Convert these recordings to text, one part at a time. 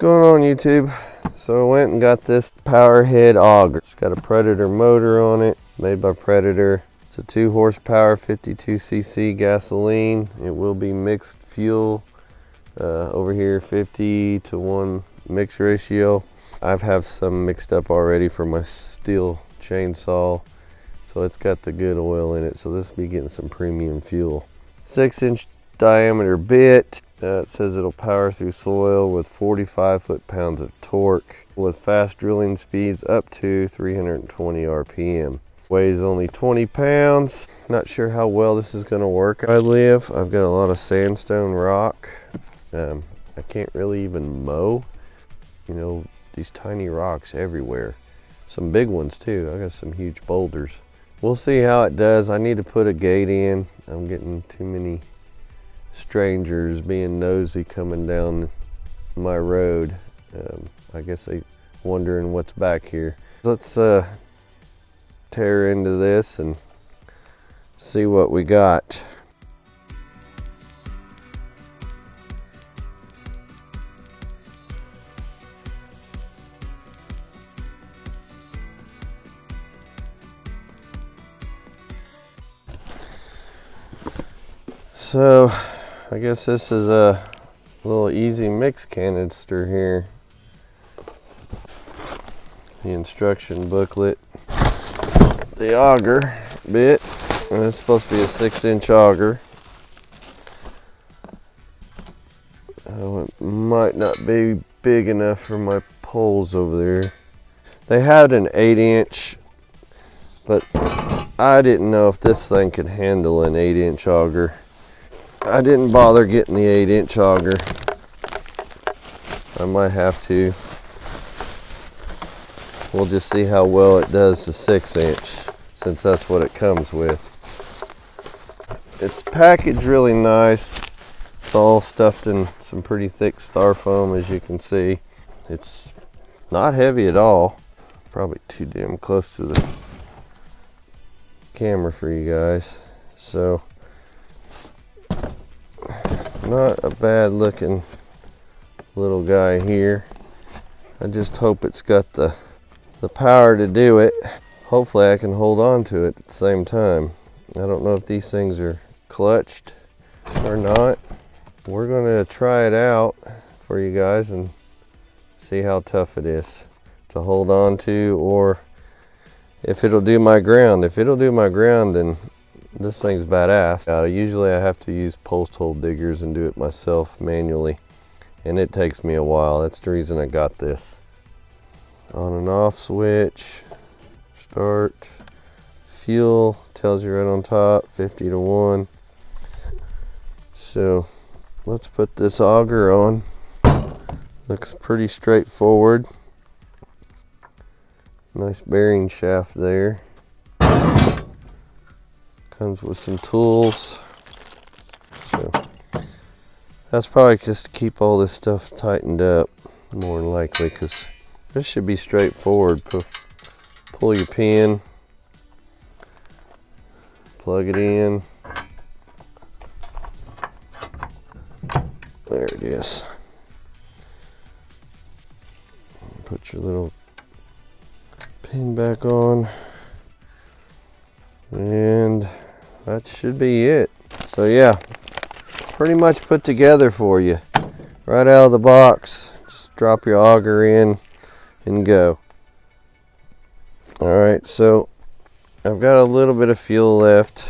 going on, YouTube? So I went and got this Powerhead auger. It's got a Predator motor on it, made by Predator. It's a 2 horsepower 52cc gasoline. It will be mixed fuel. Over here 50:1 mix ratio. I have some mixed up already for my steel chainsaw, so it's got the good oil in it, so this will be getting some premium fuel. 6-inch diameter bit. It says it'll power through soil with 45 foot-pounds of torque with fast drilling speeds up to 320 RPM. Weighs only 20 pounds. Not sure how well this is going to work. Where I live, I've got a lot of sandstone rock. I can't really even mow. You know, these tiny rocks everywhere. Some big ones too. I got some huge boulders. We'll see how it does. I need to put a gate in. I'm getting too many strangers being nosy coming down my road. I guess they wondering what's back here. Let's tear into this and see what we got. So I guess this is a little easy mix canister here. The instruction booklet. The auger bit. And it's supposed to be a 6-inch auger. It might not be big enough for my poles over there. They had an 8-inch, but I didn't know if this thing could handle an 8-inch auger. I didn't bother getting the 8-inch auger. I might have to. We'll just see how well it does the 6-inch, since that's what it comes with. It's packaged really nice. It's all stuffed in some pretty thick styrofoam, as you can see. It's not heavy at all. Probably too damn close to the camera for you guys. So, not a bad looking little guy here. I just hope it's got the power to do it. Hopefully I can hold on to it at the same time. I don't know if these things are clutched or not. We're gonna try it out for you guys and see how tough it is to hold on to, or if it'll do my ground. If it'll do my ground, then this thing's badass. Usually I have to use post hole diggers and do it myself manually, and it takes me a while. That's the reason I got this. On and off switch, start, fuel, tells you right on top, 50:1. So let's put this auger on. Looks pretty straightforward. Nice bearing shaft there. Comes with some tools. So that's probably just to keep all this stuff tightened up, more than likely, because this should be straightforward. Pull your pin, plug it in. There it is. Put your little pin back on, and that should be it. So yeah, pretty much put together for you right out of the box. Just drop your auger in and go. All right, so I've got a little bit of fuel left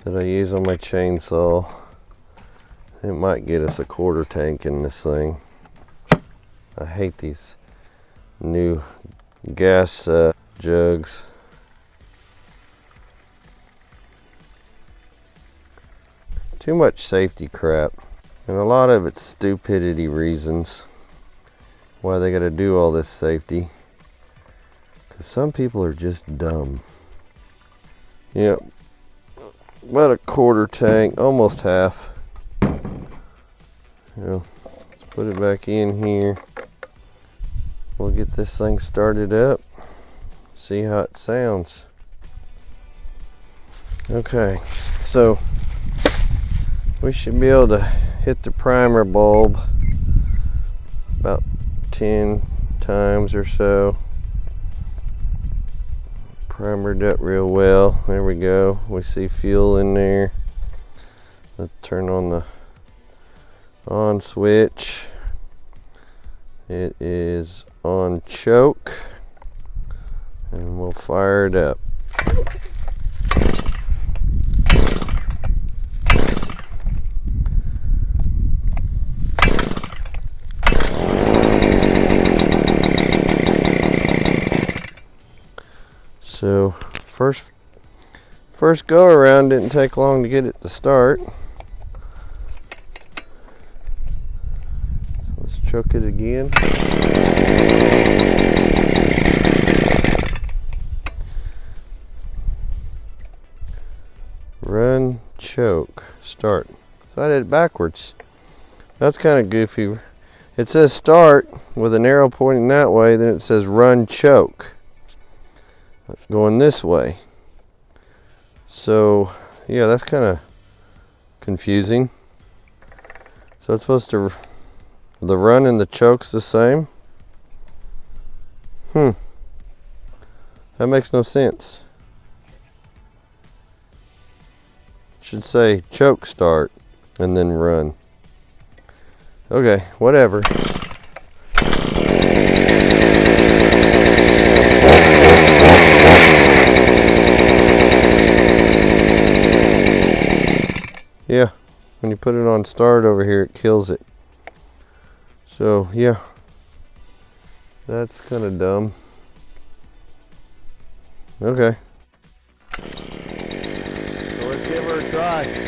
that I use on my chainsaw. It might get us a 1/4 tank in this thing. I hate these new gas jugs. Too much safety crap, and a lot of it's stupidity reasons why they got to do all this safety, because some people are just dumb. Yep, about a 1/4 tank, almost half. Let's put it back in here. We'll get this thing started up, see how it sounds. Okay, so we should be able to hit the primer bulb about 10 times or so. Primered up real well. There we go. We see fuel in there. Let's turn on the on switch. It is on choke, and we'll fire it up. So first go around didn't take long to get it to start. Let's choke it again. Run, choke, start. So I did it backwards. That's kind of goofy. It says start with an arrow pointing that way, then it says run, choke, going this way. So yeah, that's kind of confusing. So it's supposed to, the run and the choke's the same. That makes no sense. Should say choke start and then run. Okay, whatever. Yeah, when you put it on start over here, it kills it. So yeah, that's kind of dumb. Okay. So let's give her a try.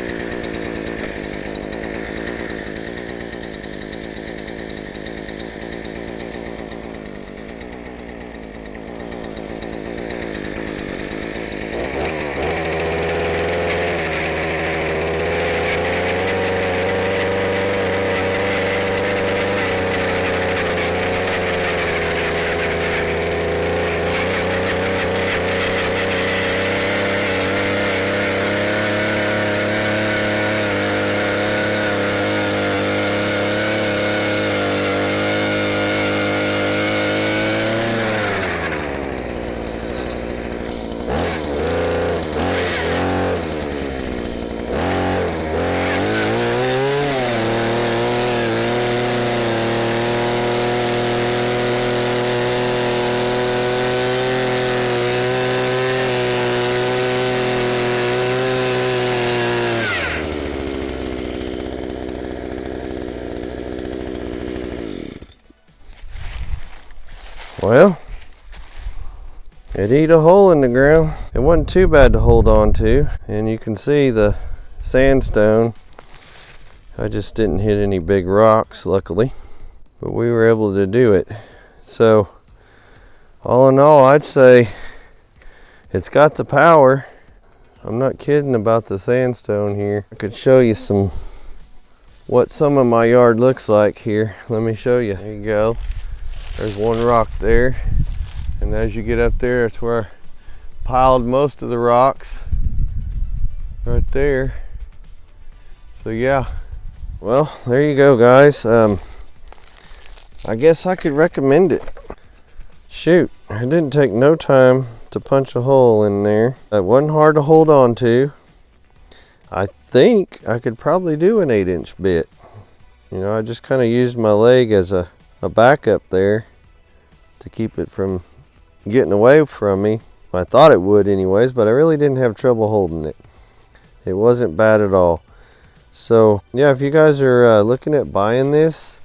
Well, it eat a hole in the ground. It wasn't too bad to hold on to, and you can see the sandstone. I just didn't hit any big rocks, luckily, but we were able to do it. So all in all, I'd say it's got the power. I'm not kidding about the sandstone here. I could show you what some of my yard looks like here. Let me show you. There you go. There's one rock there, and as you get up there, that's where I piled most of the rocks, right there. So yeah, well, there you go, guys. I guess I could recommend it. Shoot, it didn't take no time to punch a hole in there. It wasn't hard to hold on to. I think I could probably do an 8-inch bit. You know, I just kind of used my leg as a backup there to keep it from getting away from me. I thought it would anyways, but I really didn't have trouble holding it. It wasn't bad at all. So yeah, if you guys are looking at buying this,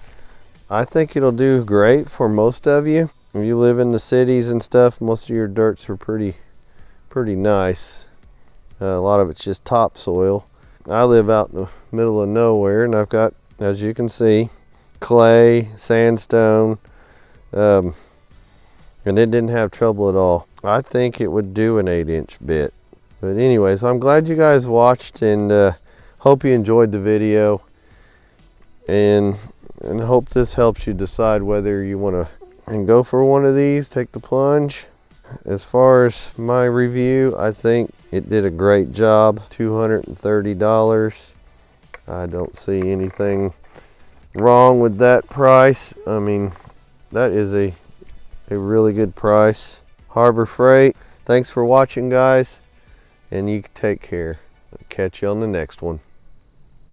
I think it'll do great for most of you. If you live in the cities and stuff, most of your dirts are pretty nice. A lot of it's just topsoil. I live out in the middle of nowhere, and I've got, as you can see, clay, sandstone, and it didn't have trouble at all. I think it would do an 8-inch bit. But anyways, I'm glad you guys watched, and hope you enjoyed the video, and hope this helps you decide whether you want to go for one of these, take the plunge. As far as my review, I think it did a great job. $230. I don't see anything wrong with that price. I mean, that is a really good price. Harbor Freight, thanks for watching, guys, and you take care. I'll catch you on the next one.